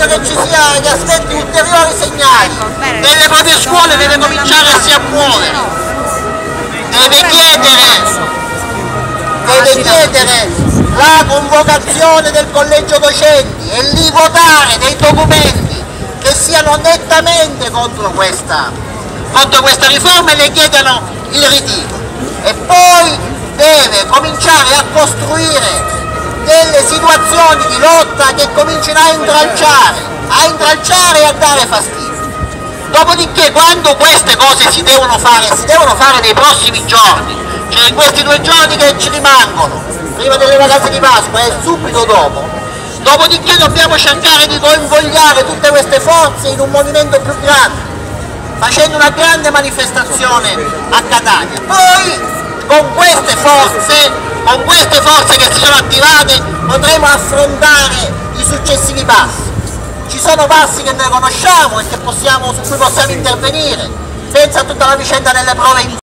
bisogno che ci sia, che aspetti ulteriori segnali. Nelle proprie scuole deve cominciare a si muovere, deve chiedere la convocazione del collegio docenti e lì votare dei documenti che siano nettamente contro questa riforma e le chiedano il ritiro. E poi deve cominciare a costruire delle situazioni di lotta che comincino a intralciare e a dare fastidio. Dopodiché, quando queste cose si devono fare nei prossimi giorni, cioè in questi 2 giorni che ci rimangono, prima delle vacanze di Pasqua e subito dopo, dopodiché dobbiamo cercare di convogliare tutte queste forze in un movimento più grande, facendo una grande manifestazione a Catania. Poi con queste forze che si sono attivate potremo affrontare i successivi passi. Ci sono passi che noi conosciamo e su cui possiamo intervenire, pensa a tutta la vicenda delle prove